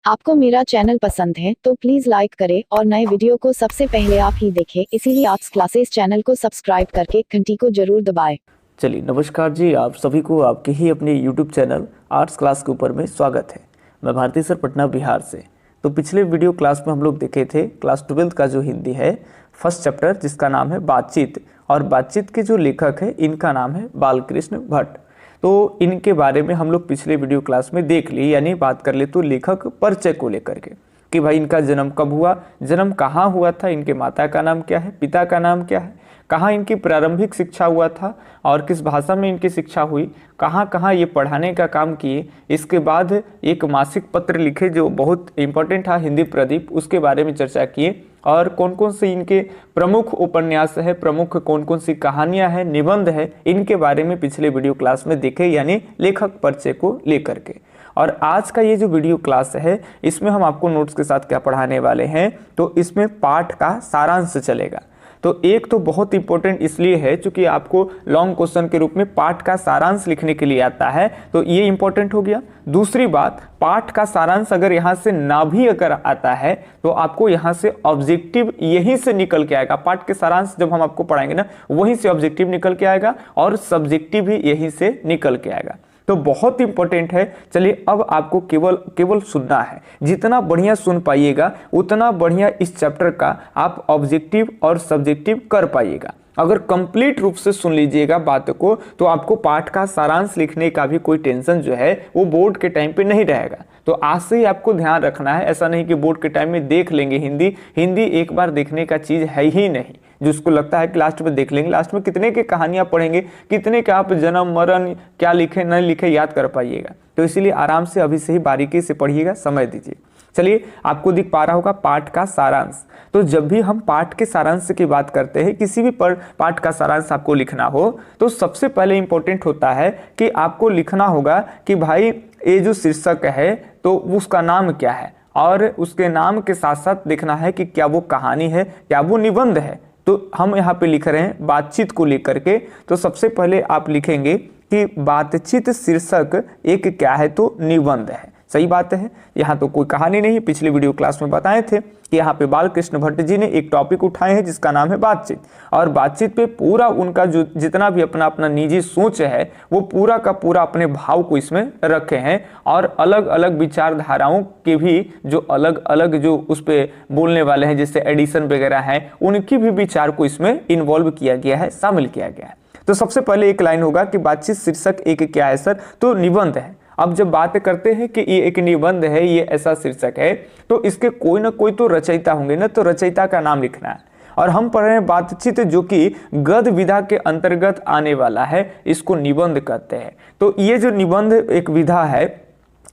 आपको मेरा चैनल पसंद है तो प्लीज लाइक करें और नए वीडियो को सबसे पहले आप ही देखें, इसीलिए आर्ट्स क्लासेस चैनल को सब्सक्राइब करके घंटी को जरूर दबाएं। चलिए नमस्कार जी, आप सभी को आपके ही अपने YouTube चैनल आर्ट्स क्लास के ऊपर में स्वागत है। मैं भारती सर पटना बिहार से। तो पिछले वीडियो क्लास में हम लोग देखे थे क्लास 12 का जो हिंदी है फर्स्ट चैप्टर, जिसका नाम है बातचीत, और बातचीत के जो लेखक है इनका नाम है बालकृष्ण भट्ट। तो इनके बारे में हम लोग पिछले वीडियो क्लास में देख लिए, यानी बात कर ले तो लेखक परिचय को लेकर के कि भाई इनका जन्म कब हुआ, जन्म कहाँ हुआ था, इनके माता का नाम क्या है, पिता का नाम क्या है, कहाँ इनकी प्रारंभिक शिक्षा हुआ था और किस भाषा में इनकी शिक्षा हुई, कहाँ कहाँ ये पढ़ाने का काम किए। इसके बाद एक मासिक पत्र लिखे जो बहुत इंपॉर्टेंट था, हिंदी प्रदीप, उसके बारे में चर्चा किए। और कौन कौन से इनके प्रमुख उपन्यास है, प्रमुख कौन कौन सी कहानियां हैं, निबंध है, इनके बारे में पिछले वीडियो क्लास में देखे, यानी लेखक परिचय को लेकर के। और आज का ये जो वीडियो क्लास है इसमें हम आपको नोट्स के साथ क्या पढ़ाने वाले हैं, तो इसमें पाठ का सारांश चलेगा। तो एक तो बहुत इंपॉर्टेंट इसलिए है क्योंकि आपको लॉन्ग क्वेश्चन के रूप में पाठ का सारांश लिखने के लिए आता है, तो ये इंपॉर्टेंट हो गया। दूसरी बात, पाठ का सारांश अगर यहाँ से ना भी अगर आता है तो आपको यहाँ से ऑब्जेक्टिव यहीं से निकल के आएगा। पाठ के सारांश जब हम आपको पढ़ाएंगे ना, वहीं से ऑब्जेक्टिव निकल के आएगा और सब्जेक्टिव भी यहीं से निकल के आएगा। तो बहुत इंपॉर्टेंट है। चलिए अब आपको केवल सुनना है, जितना बढ़िया सुन पाइएगा उतना बढ़िया इस चैप्टर का आप ऑब्जेक्टिव और सब्जेक्टिव कर पाइएगा। अगर कंप्लीट रूप से सुन लीजिएगा बात को तो आपको पाठ का सारांश लिखने का भी कोई टेंशन जो है वो बोर्ड के टाइम पे नहीं रहेगा। तो आज से ही आपको ध्यान रखना है, ऐसा नहीं कि बोर्ड के टाइम में देख लेंगे। हिंदी एक बार देखने का चीज है ही नहीं, जिसको लगता है कि लास्ट में देख लेंगे। लास्ट में कितने के कहानियां पढ़ेंगे, कितने के आप जन्म मरण क्या लिखे नहीं लिखे याद कर पाइएगा। तो इसीलिए आराम से अभी से ही बारीकी से पढ़िएगा, समय दीजिए। चलिए आपको दिख पा रहा होगा पाठ का सारांश। तो जब भी हम पाठ के सारांश की बात करते हैं, किसी भी पाठ का सारांश आपको लिखना हो तो सबसे पहले इंपॉर्टेंट होता है कि आपको लिखना होगा कि भाई ये जो शीर्षक है तो उसका नाम क्या है, और उसके नाम के साथ साथ देखना है कि क्या वो कहानी है, क्या वो निबंध है। तो हम यहाँ पे लिख रहे हैं बातचीत को लेकर के, तो सबसे पहले आप लिखेंगे कि बातचीत शीर्षक एक क्या है, तो निबंध है। सही बात है, यहाँ तो कोई कहानी नहीं। पिछले वीडियो क्लास में बताए थे कि यहाँ पे बालकृष्ण भट्ट जी ने एक टॉपिक उठाए हैं जिसका नाम है बातचीत, और बातचीत पे पूरा उनका जो जितना भी अपना निजी सोच है वो पूरा का पूरा अपने भाव को इसमें रखे हैं, और अलग अलग विचारधाराओं के भी जो अलग अलग जो उस पे बोलने वाले हैं, जैसे एडिशन वगैरह हैं, उनकी भी विचार को इसमें इन्वॉल्व किया गया है, शामिल किया गया है। तो सबसे पहले एक लाइन होगा कि बातचीत शीर्षक एक क्या है सर, तो निबंध है। अब जब बात करते हैं कि ये एक निबंध है, ये ऐसा शीर्षक है, तो इसके कोई ना कोई तो रचयिता होंगे ना, तो रचयिता का नाम लिखना है। और हम पढ़ रहे हैं बातचीत जो कि गद्य विधा के अंतर्गत आने वाला है, इसको निबंध कहते हैं। तो ये जो निबंध एक विधा है,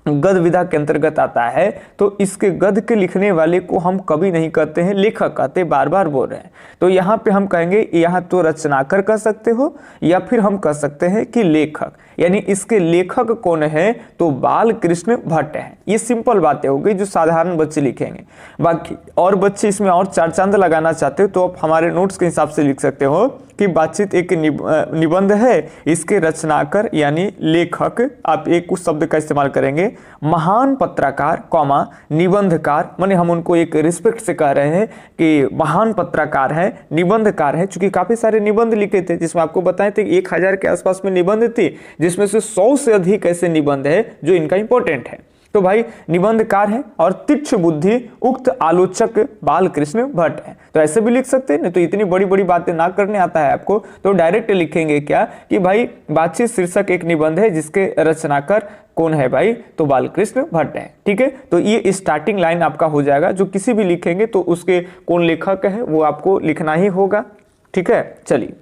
गद्य विधा के अंतर्गत आता है, तो इसके गद्य के लिखने वाले को हम कभी नहीं कहते हैं लेखक कहते, बार बार बोल रहे हैं। तो यहाँ पे हम कहेंगे, यहाँ तो रचनाकार कह सकते हो या फिर हम कह सकते हैं कि लेखक, यानी इसके लेखक कौन है, तो बालकृष्ण भट्ट है। ये सिंपल बातें हो गई जो साधारण बच्चे लिखेंगे। बाकी और बच्चे इसमें और चार चांद लगाना चाहते हो तो आप हमारे नोट्स के हिसाब से लिख सकते हो कि बातचीत एक निबंध है, इसके रचनाकार यानी लेखक, आप एक कुछ शब्द का इस्तेमाल करेंगे, महान पत्रकार कॉमा निबंधकार, माने हम उनको एक रिस्पेक्ट से कह रहे हैं कि महान पत्रकार है, निबंधकार है, चूंकि काफी सारे निबंध लिखे थे, जिसमें आपको बताए थे 1000 के आसपास में निबंध थे, जिसमें से 100 से अधिक ऐसे निबंध है जो इनका इंपॉर्टेंट है। तो भाई निबंधकार है और तीक्ष्ण बुद्धि उक्त आलोचक बालकृष्ण भट्ट है। तो ऐसे भी लिख सकते हैं, नहीं तो इतनी बड़ी बड़ी बातें ना करने आता है आपको, तो डायरेक्ट लिखेंगे क्या कि भाई बातचीत शीर्षक एक निबंध है जिसके रचनाकार कौन है भाई, तो बालकृष्ण भट्ट है। ठीक है, तो ये स्टार्टिंग लाइन आपका हो जाएगा। जो किसी भी लिखेंगे तो उसके कौन लेखक है वो आपको लिखना ही होगा। ठीक है, चलिए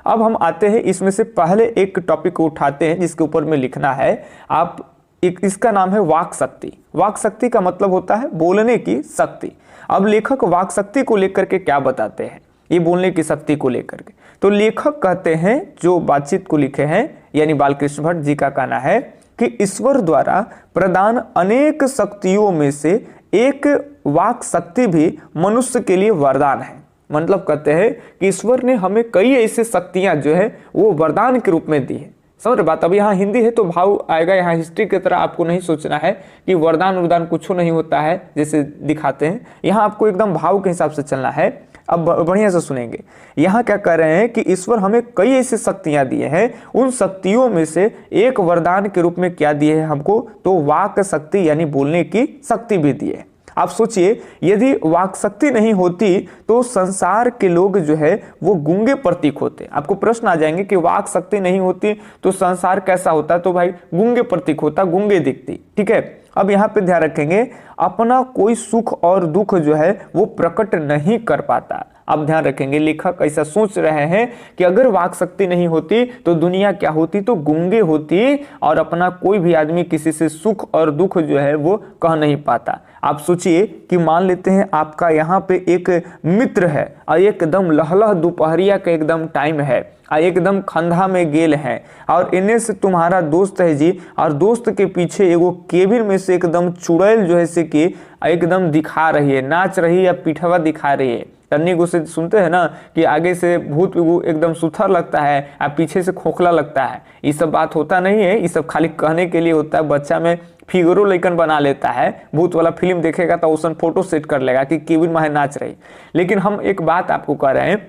अब हम आते हैं, इसमें से पहले एक टॉपिक को उठाते हैं जिसके ऊपर में लिखना है आप। इसका नाम है वाक शक्ति। वाक शक्ति का मतलब होता है बोलने की शक्ति। अब लेखक वाक शक्ति को लेकर के क्या बताते हैं, ये बोलने की शक्ति को लेकर के, तो लेखक कहते हैं जो बातचीत को लिखे हैं यानी बालकृष्ण भट्ट जी का कहना है कि ईश्वर द्वारा प्रदान अनेक शक्तियों में से एक वाक शक्ति भी मनुष्य के लिए वरदान है। मतलब कहते हैं कि ईश्वर ने हमें कई ऐसी शक्तियां जो है वो वरदान के रूप में दी है। समझ रहे बात। अब यहाँ हिंदी है तो भाव आएगा, यहाँ हिस्ट्री की तरह आपको नहीं सोचना है कि वरदान वरदान कुछ नहीं होता है जैसे दिखाते हैं, यहाँ आपको एकदम भाव के हिसाब से चलना है। अब बढ़िया से सुनेंगे, यहाँ क्या कह रहे हैं कि ईश्वर हमें कई ऐसी शक्तियां दिए हैं, उन शक्तियों में से एक वरदान के रूप में क्या दिए हैं हमको, तो वाक शक्ति यानी बोलने की शक्ति भी दी है। आप सोचिए यदि वाक शक्ति नहीं होती तो संसार के लोग जो है वो गूंगे प्रतीक होते। आपको प्रश्न आ जाएंगे कि वाक शक्ति नहीं होती तो संसार कैसा होता, तो भाई गूंगे प्रतीक होता, गूंगे दिखती। ठीक है, अब यहाँ पे ध्यान रखेंगे, अपना कोई सुख और दुख जो है वो प्रकट नहीं कर पाता। अब ध्यान रखेंगे, लेखक ऐसा सोच रहे हैं कि अगर वाक शक्ति नहीं होती तो दुनिया क्या होती, तो गूंगे होती और अपना कोई भी आदमी किसी से सुख और दुख जो है वो कह नहीं पाता। आप सोचिए कि मान लेते हैं आपका यहाँ पे एक मित्र है और एकदम लहलह दोपहरिया का एकदम टाइम है, एकदम खंधा में गेल है और इन्हें से तुम्हारा दोस्त है जी, और दोस्त के पीछे एगो केबिन में से एकदम चुड़ैल जो है से कि एकदम दिखा रही है, नाच रही है या पिठवा दिखा रही है। तन्नी को से सुनते हैं ना कि आगे से भूत एकदम सुथर लगता है और पीछे से खोखला लगता है। ये सब बात होता नहीं है, ये सब खाली कहने के लिए होता है। बच्चा में फिगरो लेकिन बना लेता है, भूत वाला फिल्म देखेगा तो उसन फोटो सेट कर लेगा कि केबिन में नाच रही। लेकिन हम एक बात आपको कह रहे हैं,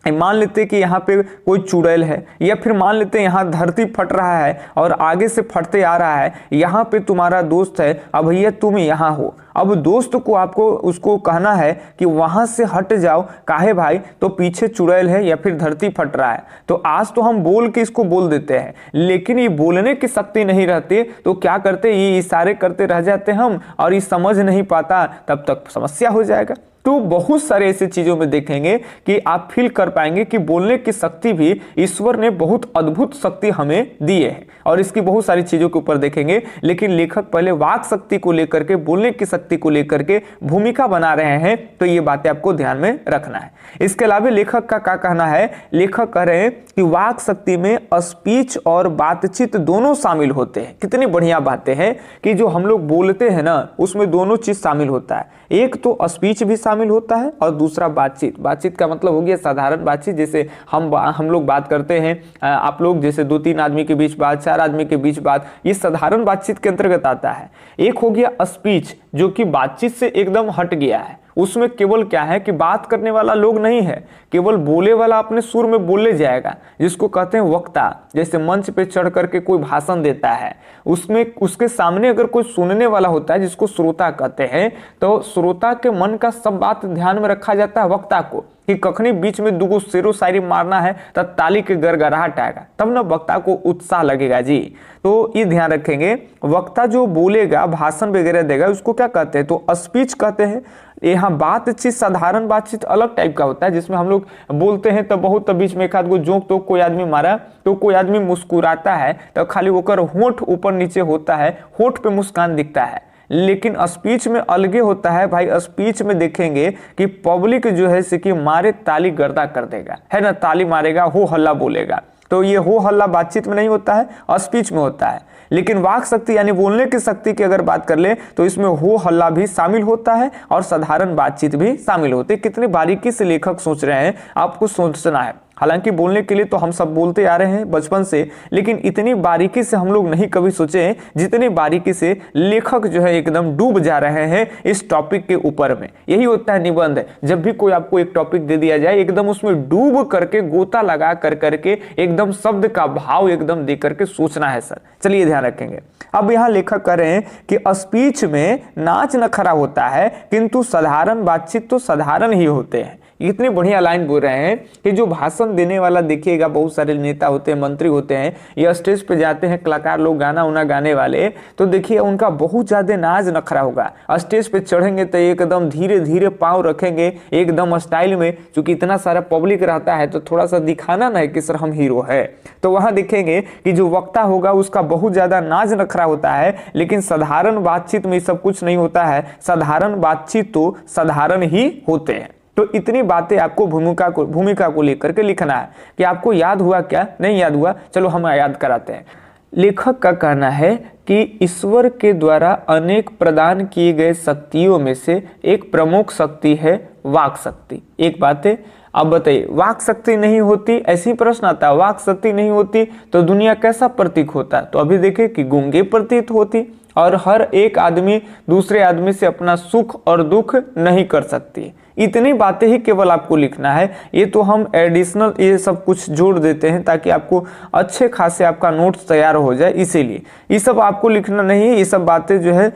मान लेते कि यहाँ पे कोई चुड़ैल है, या फिर मान लेते यहाँ धरती फट रहा है और आगे से फटते आ रहा है, यहाँ पे तुम्हारा दोस्त है, अब भैया तुम यहाँ हो। अब दोस्त को आपको उसको कहना है कि वहां से हट जाओ, काहे भाई, तो पीछे चुड़ैल है या फिर धरती फट रहा है। तो आज तो हम बोल के इसको बोल देते हैं, लेकिन ये बोलने की शक्ति नहीं रहती तो क्या करते, ये इशारे करते रह जाते हम और ये समझ नहीं पाता, तब तक समस्या हो जाएगा। तो बहुत सारे ऐसे चीजों में देखेंगे कि आप फील कर पाएंगे कि बोलने की शक्ति भी ईश्वर ने बहुत अद्भुत शक्ति हमें दी है, और इसकी बहुत सारी चीजों के ऊपर देखेंगे। लेकिन लेखक पहले वाक शक्ति को लेकर के, बोलने की शक्ति को लेकर के भूमिका बना रहे हैं, तो ये बातें आपको ध्यान में रखना है। इसके अलावा लेखक का क्या कहना है, लेखक कह रहे हैं कि वाक शक्ति में स्पीच और बातचीत दोनों शामिल होते हैं। कितनी बढ़िया बातें हैं कि जो हम लोग बोलते हैं ना उसमें दोनों चीज शामिल होता है, एक तो स्पीच भी शामिल होता है और दूसरा बातचीत। बातचीत का मतलब हो गया साधारण बातचीत, जैसे हम लोग बात करते हैं, आप लोग जैसे 2-3 आदमी के बीच बात, 4 आदमी के बीच बात, ये साधारण बातचीत के अंतर्गत आता है। एक हो गया स्पीच जो कि बातचीत से एकदम हट गया है, उसमें केवल क्या है कि बात करने वाला लोग नहीं है, केवल बोले वाला अपने सुर में बोले जाएगा, जिसको कहते हैं वक्ता। जैसे मंच पे चढ़ करके कोई भाषण देता है, उसमें उसके सामने अगर कोई सुनने वाला होता है जिसको श्रोता कहते हैं, तो श्रोता के मन का सब बात ध्यान में रखा जाता है वक्ता को, कि कखनी बीच में दुगो शेरो शायरी मारना है तब ताली के गड़गड़ाहट आएगा, तब ना वक्ता को उत्साह लगेगा जी। तो ये ध्यान रखेंगे, वक्ता जो बोलेगा, भाषण वगैरह देगा, उसको क्या कहते हैं, तो स्पीच कहते हैं। यहाँ बातचीत, साधारण बातचीत अलग टाइप का होता है, जिसमें हम लोग बोलते हैं तो बहुत बीच में एक आध गो जोक तो कोई आदमी मारा तो कोई आदमी मुस्कुराता है तो खाली होकर होंठ ऊपर नीचे होता है, होंठ पे मुस्कान दिखता है। लेकिन स्पीच में अलगे होता है भाई। स्पीच में देखेंगे कि पब्लिक जो है से कि मारे ताली गर्दा कर देगा, है ना, ताली मारेगा, हो हल्ला बोलेगा। तो ये हो हल्ला बातचीत में नहीं होता है, स्पीच में होता है। लेकिन वाक शक्ति यानी बोलने की शक्ति की अगर बात कर ले तो इसमें हो हल्ला भी शामिल होता है और साधारण बातचीत भी शामिल होती है। कितने बारीकी से लेखक सोच रहे हैं, आपको सोचना है। हालांकि बोलने के लिए तो हम सब बोलते आ रहे हैं बचपन से, लेकिन इतनी बारीकी से हम लोग नहीं कभी सोचे जितनी बारीकी से लेखक जो है एकदम डूब जा रहे हैं इस टॉपिक के ऊपर में। यही होता है निबंध, जब भी कोई आपको एक टॉपिक दे दिया जाए एकदम उसमें डूब करके, गोता लगा कर करके एकदम शब्द का भाव एकदम दे करके सोचना है सर। चलिए ध्यान रखेंगे। अब यहाँ लेखक कह रहे हैं कि स्पीच में नाच नखरा होता है किंतु साधारण बातचीत तो साधारण ही होते हैं। इतनी बढ़िया लाइन बोल रहे हैं कि जो भाषण देने वाला देखिएगा, बहुत सारे नेता होते हैं, मंत्री होते हैं, या स्टेज पे जाते हैं कलाकार लोग, गाना उना गाने वाले, तो देखिए उनका बहुत ज्यादा नाच नखरा होगा। स्टेज पे चढ़ेंगे तो एकदम धीरे धीरे पाँव रखेंगे, एकदम स्टाइल में, क्योंकि इतना सारा पब्लिक रहता है तो थोड़ा सा दिखाना ना है कि सर हम हीरो है। तो वहां देखेंगे कि जो वक्ता होगा उसका बहुत ज्यादा नाच नखरा होता है। लेकिन साधारण बातचीत में सब कुछ नहीं होता है, साधारण बातचीत तो साधारण ही होते हैं। तो इतनी बातें आपको भूमिका को लेकर के लिखना है। कि आपको याद हुआ क्या, नहीं याद हुआ, चलो हम याद कराते हैं। लेखक का कहना है कि ईश्वर के द्वारा अनेक प्रदान किए गए शक्तियों में से एक प्रमुख शक्ति है वाक शक्ति। एक बात है, अब बताइए, वाक शक्ति नहीं होती, ऐसी प्रश्न आता है, वाक शक्ति नहीं होती तो दुनिया कैसा प्रतीक होता? तो अभी देखिए कि गूंगे प्रतीत होती, और हर एक आदमी दूसरे आदमी से अपना सुख और दुख नहीं कर सकती। इतनी बातें ही केवल आपको लिखना है। ये तो हम एडिशनल ये सब कुछ जोड़ देते हैं ताकि आपको अच्छे खासे आपका नोट्स तैयार हो जाए, इसीलिए ये सब आपको लिखना नहीं है। ये सब बातें जो है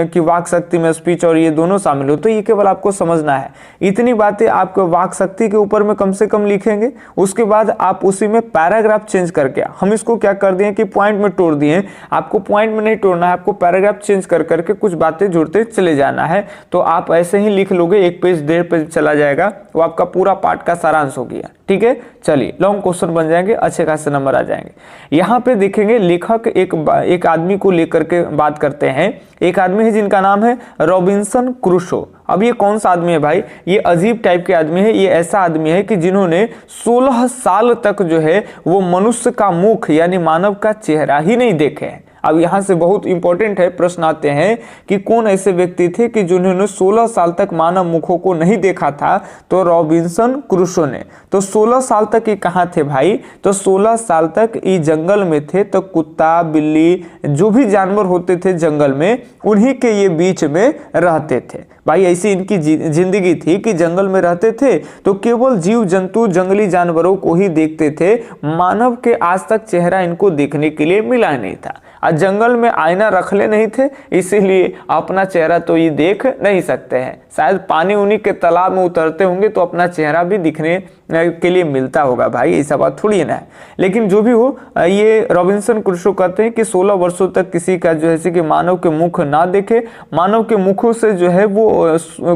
कि वाक शक्ति में स्पीच और ये दोनों शामिल हो, तो ये केवल आपको समझना है। इतनी बातें आपको वाक शक्ति के ऊपर में कम से कम लिखेंगे। उसके बाद आप उसी में पैराग्राफ चेंज करके, हम इसको क्या कर दिए कि पॉइंट में तोड़ दिए, आपको पॉइंट में नहीं तोड़ना है, आपको पैराग्राफ चेंज कर करके कुछ बातें जोड़ते चले जाना है। तो आप ऐसे ही लिख लोगे, एक पेज 1.5 पेज चला जाएगा, वो आपका पूरा पार्ट का सारांश हो गया। ठीक है, चलिए लॉन्ग क्वेश्चन बन जाएंगे, अच्छे खासे नंबर आ जाएंगे। यहाँ पे देखेंगे लेखक एक आदमी को लेकर के बात करते हैं। एक आदमी है जिनका नाम है रॉबिन्सन क्रूसो। अब ये कौन सा आदमी है भाई? ये अजीब टाइप के आदमी है। ये ऐसा आदमी है कि जिन्होंने 16 साल तक जो है वो मनुष्य का मुख यानी मानव का चेहरा ही नहीं देखे हैं। अब यहाँ से बहुत इंपॉर्टेंट है, प्रश्न आते हैं कि कौन ऐसे व्यक्ति थे कि जिन्होंने 16 साल तक मानव मुखों को नहीं देखा था? तो रॉबिन्सन क्रूसो ने। तो 16 साल तक ये कहाँ थे भाई? तो 16 साल तक ये जंगल में थे। तो कुत्ता, बिल्ली, जो भी जानवर होते थे जंगल में, उन्हीं के ये बीच में रहते थे भाई। ऐसी इनकी जिंदगी थी कि जंगल में रहते थे तो केवल जीव जंतु, जंगली जानवरों को ही देखते थे। मानव के आज तक चेहरा इनको देखने के लिए मिला नहीं था। आज जंगल में आईना रखले नहीं थे, इसीलिए अपना चेहरा तो ये देख नहीं सकते हैं। शायद पानी उन्हीं के तालाब में उतरते होंगे तो अपना चेहरा भी दिखने के लिए मिलता होगा भाई, ऐसा बात थोड़ी ना है। लेकिन जो भी हो, ये रॉबिन्सन क्रूसो कहते हैं कि 16 वर्षों तक किसी का जो है कि मानव के मुख ना देखे, मानव के मुखों से जो है वो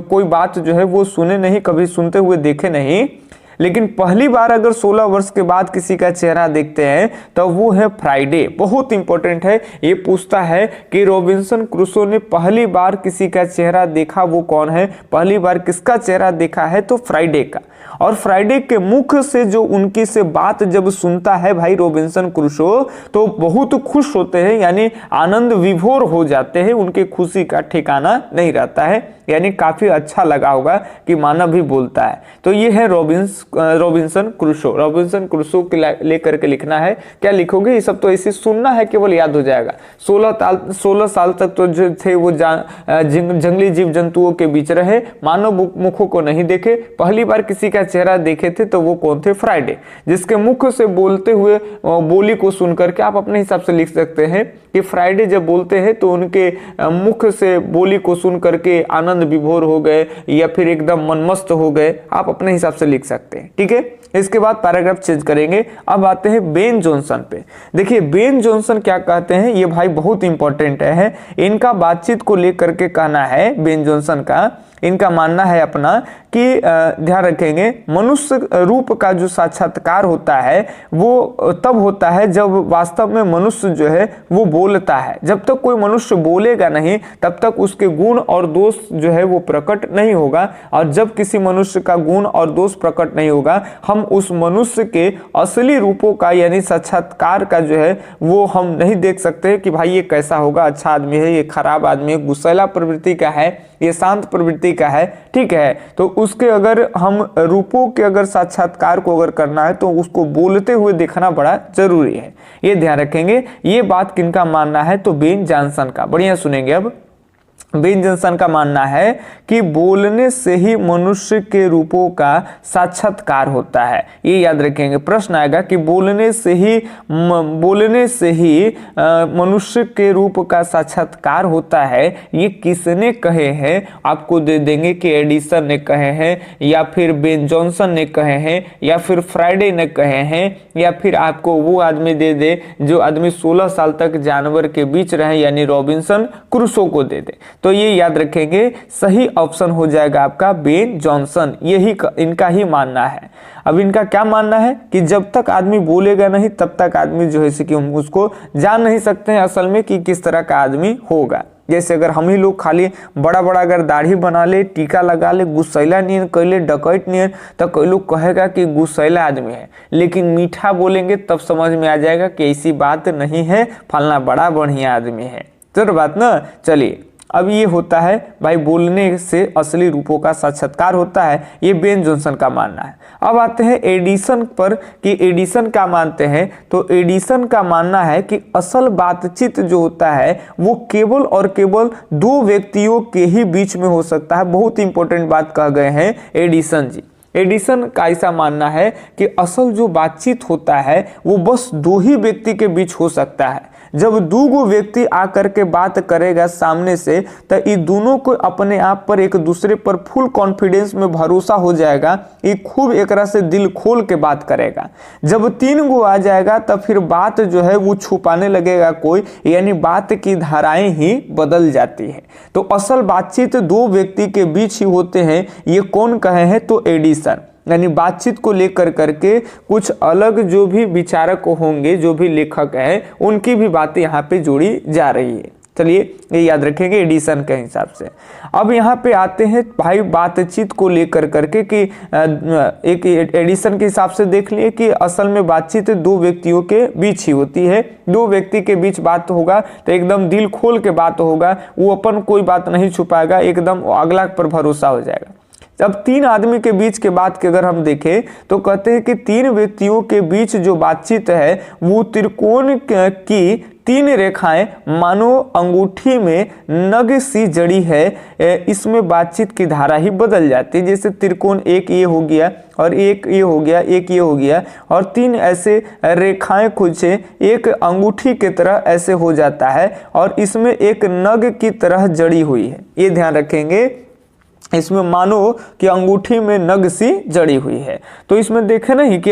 कोई बात जो है वो सुने नहीं, कभी सुनते हुए देखे नहीं। लेकिन पहली बार अगर 16 वर्ष के बाद किसी का चेहरा देखते हैं तो वो है फ्राइडे। बहुत इंपॉर्टेंट है, ये पूछता है कि रॉबिन्सन क्रूसो ने पहली बार किसी का चेहरा देखा, वो कौन है? पहली बार किसका चेहरा देखा है? तो फ्राइडे का। और फ्राइडे के मुख से जो उनकी से बात जब सुनता है भाई रॉबिन्सन क्रूसो, तो बहुत खुश होते हैं, यानी आनंद विभोर हो जाते हैं। उनके खुशी का ठिकाना नहीं रहता है, यानी काफी अच्छा लगा होगा कि मानव भी बोलता है। तो ये है रॉबिन्सन क्रूसो। रॉबिन्सन क्रूसो के लेकर के लिखना है। क्या लिखोगे? ये सब तो ऐसे सुनना है, केवल याद हो जाएगा। 16 साल तक तो जो थे वो जंगली जीव जंतुओं के बीच रहे, मानव मुखों को नहीं देखे। पहली बार किसी का चेहरा देखे थे तो वो कौन थे? फ्राइडे। जिसके मुख से बोलते हुए बोली को सुन करके आप अपने हिसाब से लिख सकते हैं कि फ्राइडे जब बोलते हैं तो उनके मुख से बोली को सुन करके आनंद विभोर हो गए या फिर एकदम मनमस्त हो गए, आप अपने हिसाब से लिख सकते हैं। ठीक है, इसके बाद पैराग्राफ चेंज करेंगे। अब आते हैं बेन जॉनसन पे। देखिए बेन जॉनसन क्या कहते हैं, ये भाई बहुत इंपॉर्टेंट है। इनका बातचीत को लेकर के कहना है, बेन जॉनसन का इनका मानना है अपना कि ध्यान रखेंगे, मनुष्य रूप का जो साक्षात्कार होता है वो तब होता है जब वास्तव में मनुष्य जो है वो बोलता है। जब तक कोई मनुष्य बोलेगा नहीं तब तक उसके गुण और दोष जो है वो प्रकट नहीं होगा। और जब किसी मनुष्य का गुण और दोष प्रकट नहीं होगा, हम उस मनुष्य के असली रूपों का यानी साक्षात्कार का जो है वो हम नहीं देख सकते कि भाई ये कैसा होगा, अच्छा आदमी है, ये खराब आदमी है, गुस्सैला प्रवृत्ति का है, ये शांत प्रवृत्ति का है। ठीक है, तो उसके अगर हम रूपों के अगर साक्षात्कार को अगर करना है तो उसको बोलते हुए देखना बड़ा जरूरी है, ये ध्यान रखेंगे। ये बात किनका मानना है? तो बेन जॉनसन का। बढ़िया सुनेंगे। अब बेन जॉनसन का मानना है कि बोलने से ही मनुष्य के रूपों का साक्षात्कार होता है। ये याद रखेंगे, प्रश्न आएगा कि बोलने से ही मनुष्य के रूप का साक्षात्कार होता है, ये किसने कहे हैं? आपको दे देंगे कि एडिसन ने कहे हैं, या फिर बेन जॉनसन ने कहे हैं, या फिर फ्राइडे ने कहे हैं, या फिर आपको वो आदमी दे दे जो आदमी 16 साल तक जानवर के बीच रहे यानी रॉबिन्सन क्रूसो को दे दे। तो ये याद रखेंगे, सही ऑप्शन हो जाएगा आपका बेन जॉनसन। यही इनका ही मानना है। अब इनका क्या मानना है कि जब तक आदमी बोलेगा नहीं तब तक आदमी जो है कि हम उसको जान नहीं सकते हैं असल में कि किस तरह का आदमी होगा। जैसे अगर हम ही लोग खाली बड़ा बड़ा अगर दाढ़ी बना ले, टीका लगा ले, गुस्सैला नियन कर ले, डकैत नियन, तो कोई लोग कहेगा कि गुस्सैला आदमी है। लेकिन मीठा बोलेंगे तब समझ में आ जाएगा कि ऐसी बात नहीं है, फलना बड़ा बढ़िया आदमी है। चलो बात ना। चलिए अब ये होता है भाई बोलने से असली रूपों का साक्षात्कार होता है, ये बेन जॉनसन का मानना है। अब आते हैं एडिसन पर कि एडिसन क्या मानते हैं। तो एडिसन का मानना है कि असल बातचीत जो होता है वो केवल और केवल दो व्यक्तियों के ही बीच में हो सकता है। बहुत इंपॉर्टेंट बात कह गए हैं एडिसन जी। एडिसन का ऐसा मानना है कि असल जो बातचीत होता है वो बस दो ही व्यक्ति के बीच हो सकता है। जब दो व्यक्ति आकर के बात करेगा सामने से तो ये दोनों को अपने आप पर एक दूसरे पर फुल कॉन्फिडेंस में भरोसा हो जाएगा, ये खूब एक से दिल खोल के बात करेगा। जब तीन गो आ जाएगा तब फिर बात जो है वो छुपाने लगेगा कोई, यानी बात की धाराएं ही बदल जाती है। तो असल बातचीत दो व्यक्ति के बीच ही होते हैं, ये कौन कहे हैं तो एडिसन। यानी बातचीत को लेकर करके कुछ अलग जो भी विचारक होंगे, जो भी लेखक हैं, उनकी भी बातें यहाँ पे जोड़ी जा रही है। चलिए ये याद रखेंगे एडिसन के हिसाब से। अब यहाँ पे आते हैं भाई बातचीत को लेकर करके कि एक एडिसन के हिसाब से देख लिए कि असल में बातचीत दो व्यक्तियों के बीच ही होती है। दो व्यक्ति के बीच बात होगा तो एकदम दिल खोल के बात होगा, वो अपन कोई बात नहीं छुपाएगा, एकदम अगला पर भरोसा हो जाएगा। अब तीन आदमी के बीच के बात के अगर हम देखें तो कहते हैं कि तीन व्यक्तियों के बीच जो बातचीत है वो त्रिकोण की तीन रेखाएं मानो अंगूठी में नग सी जड़ी है, इसमें बातचीत की धारा ही बदल जाती है। जैसे त्रिकोण एक ये हो गया और एक ये हो गया, एक ये हो गया और तीन ऐसे रेखाएं कुछ एक अंगूठी की तरह ऐसे हो जाता है और इसमें एक नग की तरह जड़ी हुई है। ये ध्यान रखेंगे, इसमें मानो कि अंगूठी में नग सी जड़ी हुई है। तो इसमें देखे नहीं कि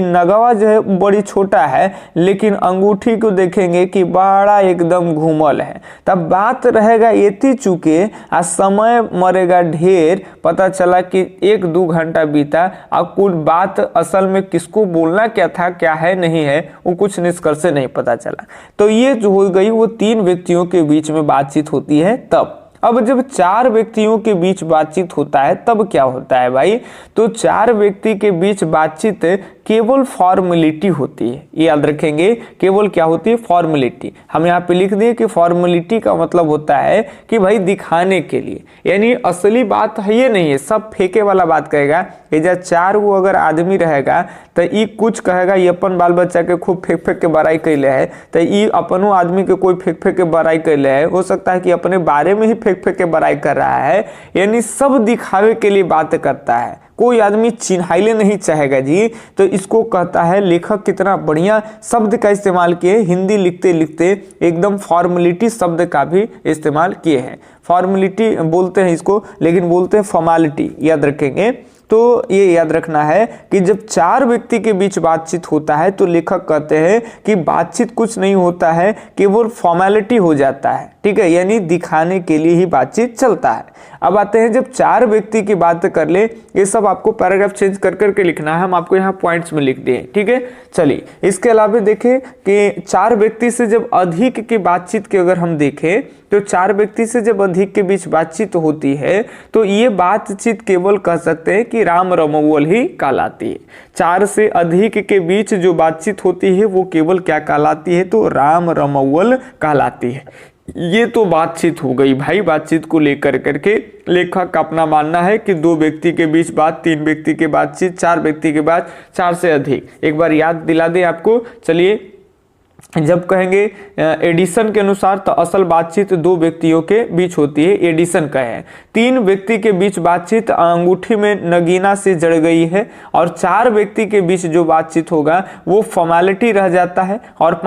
नगवा जो है बड़ी छोटा है, लेकिन अंगूठी को देखेंगे कि बड़ा एकदम घूमल है। तब बात रहेगा एती चुके आ समय मरेगा ढेर, पता चला कि 1-2 घंटा बीता और कुछ बात असल में किसको बोलना क्या था क्या है नहीं है वो कुछ निष्कर्ष से नहीं पता चला। तो ये जो हो गई वो तीन व्यक्तियों के बीच में बातचीत होती है तब। अब जब चार व्यक्तियों के बीच बातचीत होता है तब क्या होता है भाई, तो चार व्यक्ति के बीच बातचीत केवल फॉर्मेलिटी होती है। ये याद रखेंगे, केवल क्या होती है फॉर्मेलिटी। हम यहाँ पे लिख दिए कि फॉर्मेलिटी का मतलब होता है कि भाई दिखाने के लिए, यानी असली बात है ये नहीं है, सब फेंके वाला बात कहेगा। ये जब चार वो अगर आदमी रहेगा तो ये कुछ कहेगा ये अपन बाल बच्चा के खूब फेंक फेंक के बड़ाई कैले है, तो ये अपनों आदमी के कोई फेंक फेंक के बड़ाई कैले है, हो सकता है कि अपने बारे में ही फेंक फेंक के बड़ाई कर रहा है, यानी सब दिखावे के लिए बात करता है। कोई आदमी चिन्हाइले नहीं चाहेगा जी। तो इसको कहता है, लेखक कितना बढ़िया शब्द का इस्तेमाल किए, हिंदी लिखते लिखते एकदम फॉर्मेलिटी शब्द का भी इस्तेमाल किए हैं। फॉर्मेलिटी बोलते हैं इसको, लेकिन बोलते हैं फॉर्मेलिटी, याद रखेंगे। तो ये याद रखना है कि जब चार व्यक्ति के बीच बातचीत होता है तो लेखक कहते हैं कि बातचीत कुछ नहीं होता है, केवल फॉर्मेलिटी हो जाता है, ठीक है, यानी दिखाने के लिए ही बातचीत चलता है। अब आते हैं जब चार व्यक्ति की बात कर ले, ये सब आपको पैराग्राफ चेंज कर करके लिखना है, हम आपको यहाँ पॉइंट्स में लिख दिए, ठीक है। चलिए इसके अलावा देखें कि चार व्यक्ति से जब अधिक की बातचीत की अगर हम देखें तो चार व्यक्ति से जब अधिक के बीच बातचीत होती है तो ये बातचीत केवल कह सकते हैं कि राम रमौवल ही कहलाती है। चार से अधिक के बीच जो बातचीत होती है वो केवल क्या कहलाती है, तो राम रमौवल कहलाती है। ये तो बातचीत हो गई भाई। बातचीत को लेकर करके लेखक का अपना मानना है कि दो व्यक्ति के बीच बात, तीन व्यक्ति के बातचीत, चार व्यक्ति के बाद चार से अधिक। एक बार याद दिला दे आपको। चलिए जब कहेंगे एडिसन के अनुसार तो असल बातचीत दो व्यक्तियों के बीच होती है, एडिसन कहे। तीन व्यक्ति के बीच बातचीत अंगूठी में नगीना से जड़ गई है, और चार व्यक्ति के बीच जो बातचीत होगा वो फॉर्मेलिटी रह जाता है, और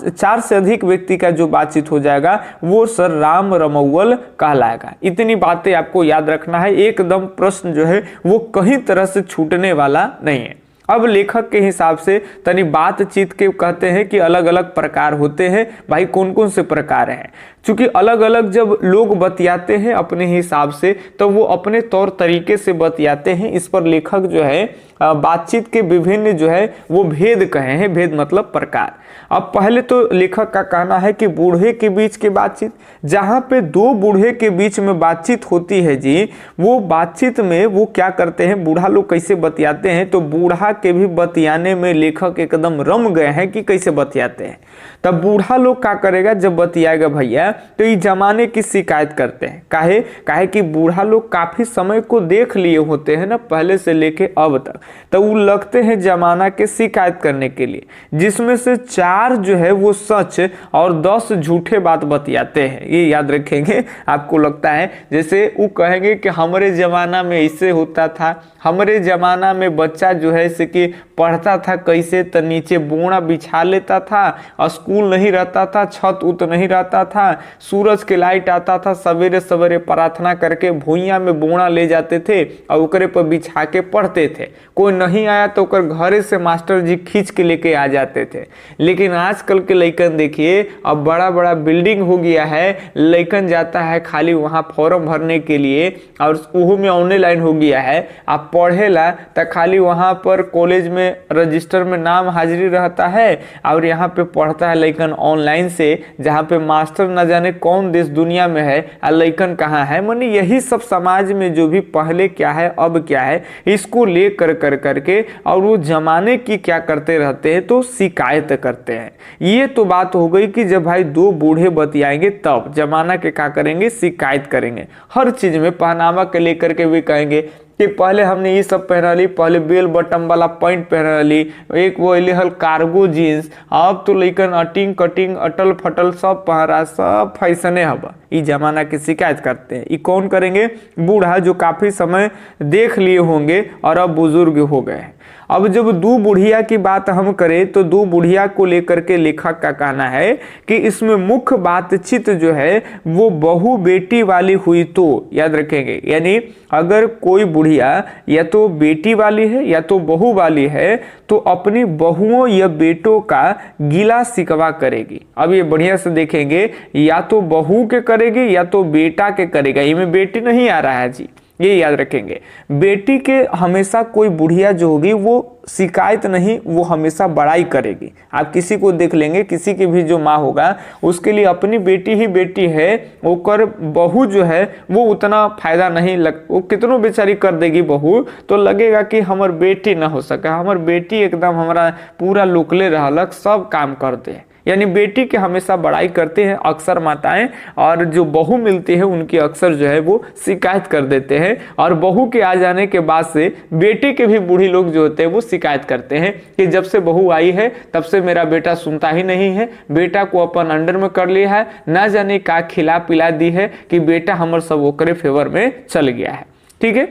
चार से अधिक व्यक्ति का जो बातचीत हो जाएगा वो सर राम रमौवल कहलाएगा। इतनी बातें आपको याद रखना है, एकदम प्रश्न जो है वो कहीं तरह से छूटने वाला नहीं है। अब लेखक के हिसाब से तनी बातचीत के कहते हैं कि अलग अलग प्रकार होते हैं। भाई कौन कौन से प्रकार हैं, क्योंकि अलग अलग जब लोग बतियाते हैं अपने हिसाब से तो वो अपने तौर तरीके से बतियाते हैं। इस पर लेखक जो है बातचीत के विभिन्न जो है वो भेद कहे हैं, भेद मतलब प्रकार। अब पहले तो लेखक का कहना है कि बूढ़े के बीच की बातचीत, जहाँ पे दो बूढ़े के बीच में बातचीत होती है जी, वो बातचीत में वो क्या करते हैं, बूढ़ा लोग कैसे बतियाते हैं, तो बूढ़ा के भी बतियाने में लेखक एकदम रम गए हैं कि कैसे बतियाते हैं। तब बूढ़ा लोग क्या करेगा जब बतियाएगा भैया, तो ये जमाने की शिकायत करते हैं। काहे काहे कि बूढ़ा लोग काफी समय को देख लिए होते हैं ना, पहले से लेके अब तक, तो वो लगते हैं जमाना के शिकायत करने के लिए, जिसमें से 4 जो है वो सच और 10 झूठे बात बतियाते हैं। ये याद रखेंगे। आपको लगता है जैसे वो कहेंगे कि हमारे जमाना में इससे होता था, हमारे जमाना में बच्चा जो है जैसे कि पढ़ता था कैसे, तो नीचे बोरा बिछा लेता था, और स्कूल नहीं रहता था, छत उत नहीं रहता था, सूरज के लाइट आता था, सवेरे सवेरे प्रार्थना करके भुइयां में बोरा ले जाते थे और ओकरे पर बिछा के पढ़ते थे। कोई नहीं आया तो ओकर घरे से मास्टर जी खींच के लेके आ जाते थे। लेकिन आजकल के लइकन देखिए, अब बड़ा बड़ा बिल्डिंग हो गया है, लइकन जाता है खाली वहां फॉर्म भरने के लिए, और वो में ऑनलाइन हो गया है। आप पढ़ेला तो खाली वहां पर कॉलेज में रजिस्टर में नाम हाजिरी रहता है, और यहाँ पे पढ़ता है लइकन ऑनलाइन से, जहाँ पे मास्टर न जाने कौन देश दुनिया में है और लइकन कहाँ है। माने यही सब समाज में जो भी पहले क्या है अब क्या है, इसको ले कर करके और वो जमाने की क्या करते रहते हैं, तो शिकायत करते हैं। ये तो बात हो गई कि जब भाई 2 बूढ़े बतियाएंगे तब जमाना के क्या करेंगे, शिकायत करेंगे। हर चीज में पहनावा के लेकर के भी कहेंगे कि पहले हमने ये सब पहना ली, पहले बेल बटन वाला पैंट पहना ली, एक वो हल कार्गो जीन्स, अब तो लेकिन अटिंग कटिंग अटल फटल सब पहरा, सब फैसने हवा। ये जमाना की शिकायत करते हैं। ये कौन करेंगे, बूढ़ा जो काफी समय देख लिए होंगे और अब बुजुर्ग हो गए हैं। अब जब 2 बुढ़िया की बात हम करें तो 2 बुढ़िया को लेकर के लेखक का कहना है कि इसमें मुख्य बातचीत जो है वो बहू बेटी वाली हुई तो, याद रखेंगे, यानी अगर कोई बुढ़िया या तो बेटी वाली है या तो बहू वाली है तो अपनी बहुओं या बेटों का गिला शिकवा करेगी। अब ये बढ़िया से देखेंगे, या तो बहू के करेगी या तो बेटा के करेगा, इनमें बेटी नहीं आ रहा है जी, ये याद रखेंगे। बेटी के हमेशा कोई बुढ़िया जो होगी वो शिकायत नहीं, वो हमेशा बड़ाई करेगी। आप किसी को देख लेंगे, किसी की भी जो माँ होगा उसके लिए अपनी बेटी ही बेटी है, ओकर बहू जो है वो उतना फायदा नहीं वो कितनों बेचारी कर देगी बहू, तो लगेगा कि हमार बेटी ना हो सके, हमार बेटी एकदम हमारा पूरा लुकले रहलक, सब काम कर दे। यानी बेटी के हमेशा बड़ाई करते हैं अक्सर माताएं, और जो बहू मिलती है उनकी अक्सर जो है वो शिकायत कर देते हैं। और बहू के आ जाने के बाद से बेटी के भी बूढ़ी लोग जो होते हैं वो शिकायत करते हैं कि जब से बहू आई है तब से मेरा बेटा सुनता ही नहीं है, बेटा को अपन अंडर में कर लिया है, ना जाने का खिला पिला दी है कि बेटा हमारे सब ओकरे फेवर में चल गया है। ठीक है,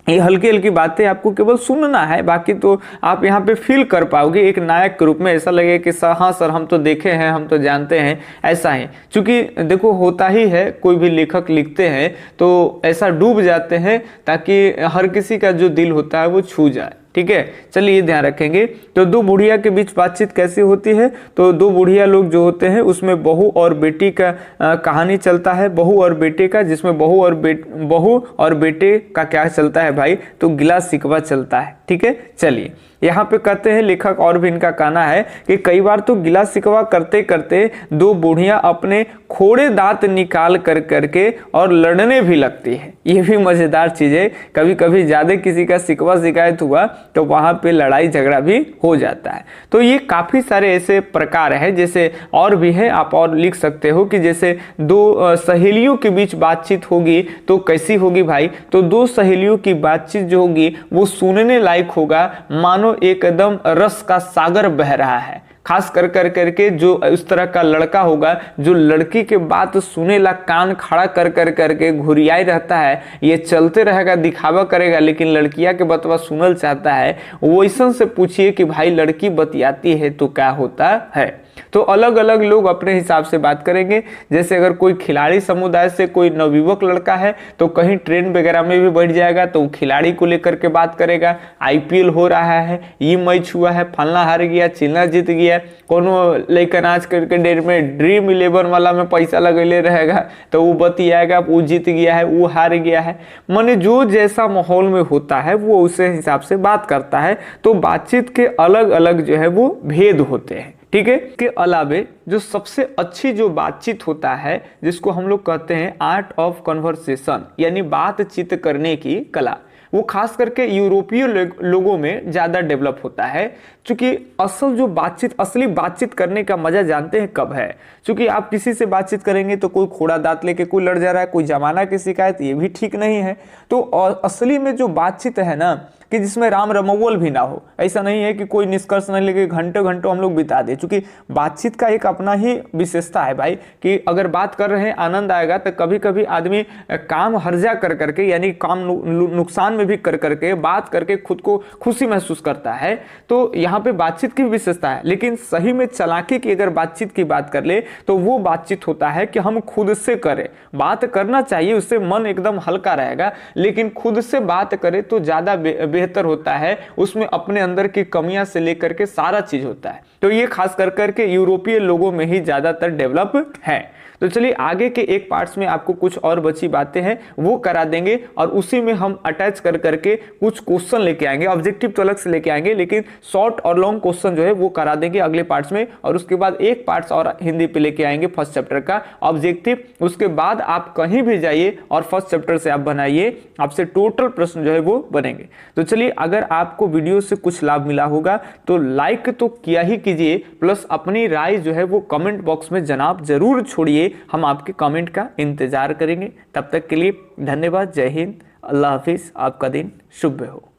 ये हल्की हल्की बातें आपको केवल सुनना है, बाकी तो आप यहाँ पे फील कर पाओगे एक नायक के रूप में। ऐसा लगे कि सर हाँ सर हम तो देखे हैं, हम तो जानते हैं, ऐसा है। क्योंकि देखो होता ही है, कोई भी लेखक लिखते हैं तो ऐसा डूब जाते हैं ताकि हर किसी का जो दिल होता है वो छू जाए। ठीक है, चलिए ध्यान रखेंगे। तो 2 बुढ़िया के बीच बातचीत कैसे होती है, तो 2 बुढ़िया लोग जो होते हैं उसमें बहू और बेटी का कहानी चलता है, बहू और बेटे का, जिसमें बहू और बेटे का क्या चलता है भाई, तो गिला शिकवा चलता है। ठीक है, चलिए यहाँ पे कहते हैं लेखक, और भी इनका कहना है कि कई बार तो गिला शिकवा करते करते 2 बुढ़िया अपने खोड़े दांत निकाल कर करके और लड़ने भी लगती है। ये भी मजेदार चीज है। कभी कभी ज्यादा किसी का शिकवा शिकायत हुआ तो वहां पे लड़ाई झगड़ा भी हो जाता है। तो ये काफी सारे ऐसे प्रकार है, जैसे और भी है, आप और लिख सकते हो कि जैसे 2 सहेलियों के बीच बातचीत होगी तो कैसी होगी भाई, तो 2 सहेलियों की बातचीत जो होगी वो सुनने लायक होगा, मानो एकदम रस का सागर बह रहा है। खास कर करके जो इस तरह का लड़का होगा जो लड़की के बात सुने ला कान खड़ा कर करके घुरियाई रहता है, ये चलते रहेगा दिखावा करेगा, लेकिन लड़किया के बतवा सुनल चाहता है, वैसन से पूछिए कि भाई लड़की बतियाती है तो क्या होता है। तो अलग अलग लोग अपने हिसाब से बात करेंगे। जैसे अगर कोई खिलाड़ी समुदाय से कोई नवयुवक लड़का है तो कहीं ट्रेन वगैरह में भी बैठ जाएगा तो खिलाड़ी को लेकर के बात करेगा। आईपीएल हो रहा है, ये मैच हुआ है, फलना हार गया, चिल्ला जीत गया, कोनो लेकिन आज के डेट में ड्रीम 11 वाला में पैसा लगेले रहेगा तो वो बतियाएगा, वो जीत गया है, वो हार गया है। माने जो जैसा माहौल में होता है वो उसे हिसाब से बात करता है। तो बातचीत के अलग अलग जो है वो भेद होते हैं। ठीक है, के अलावे जो सबसे अच्छी जो बातचीत होता है जिसको हम लोग कहते हैं आर्ट ऑफ कन्वर्सेशन, यानी बातचीत करने की कला। वो खास करके यूरोपीय लोगों में ज़्यादा डेवलप होता है। क्योंकि असली बातचीत करने का मजा जानते हैं कब है? क्योंकि आप किसी से बातचीत करेंगे तो कोई खोड़ा दांत लेके कोई लड़ जा रहा है, कोई जमाना की शिकायत, ये भी ठीक नहीं है। तो असली में जो बातचीत है ना, कि जिसमें राम रमोवल भी ना हो, ऐसा नहीं है कि कोई निष्कर्ष नहीं लेके घंटों घंटों हम लोग बिता दे। क्योंकि बातचीत का एक अपना ही विशेषता है भाई, कि अगर बात कर रहे हैं आनंद आएगा, तो कभी कभी आदमी काम हर्जा कर करके, यानी काम नुकसान में भी कर करके बात करके खुद को खुशी महसूस करता है। तो यहाँ पे बातचीत की विशेषता है। लेकिन सही में चालाकी की अगर बातचीत की बात कर ले तो वो बातचीत होता है कि हम खुद से करें। बात करना चाहिए, उससे मन एकदम हल्का रहेगा, लेकिन खुद से बात करें तो ज्यादा बेहतर होता है। उसमें अपने अंदर की कमियां से लेकर के सारा चीज होता है। तो ये खास कर करके यूरोपीय लोगों में ही ज्यादातर डेवलप है। तो चलिए आगे के एक पार्ट्स में आपको कुछ और बची बातें हैं वो करा देंगे, और उसी में हम अटैच कर करके कुछ क्वेश्चन लेके आएंगे। ऑब्जेक्टिव तो अलग से लेके आएंगे, लेकिन शॉर्ट और लॉन्ग क्वेश्चन जो है वो करा देंगे अगले पार्ट्स में। और उसके बाद एक पार्ट्स और हिंदी पे लेके आएंगे फर्स्ट चैप्टर का ऑब्जेक्टिव। उसके बाद आप कहीं भी जाइए और फर्स्ट चैप्टर से आप बनाइए, आपसे टोटल प्रश्न जो है वो बनेंगे। तो चलिए, अगर आपको वीडियो से कुछ लाभ मिला होगा तो लाइक तो किया ही कीजिए, प्लस अपनी राय जो है वो कमेंट बॉक्स में जनाब जरूर छोड़िए। हम आपके कमेंट का इंतजार करेंगे। तब तक के लिए धन्यवाद। जय हिंद, अल्लाह हाफिज। आपका दिन शुभ हो।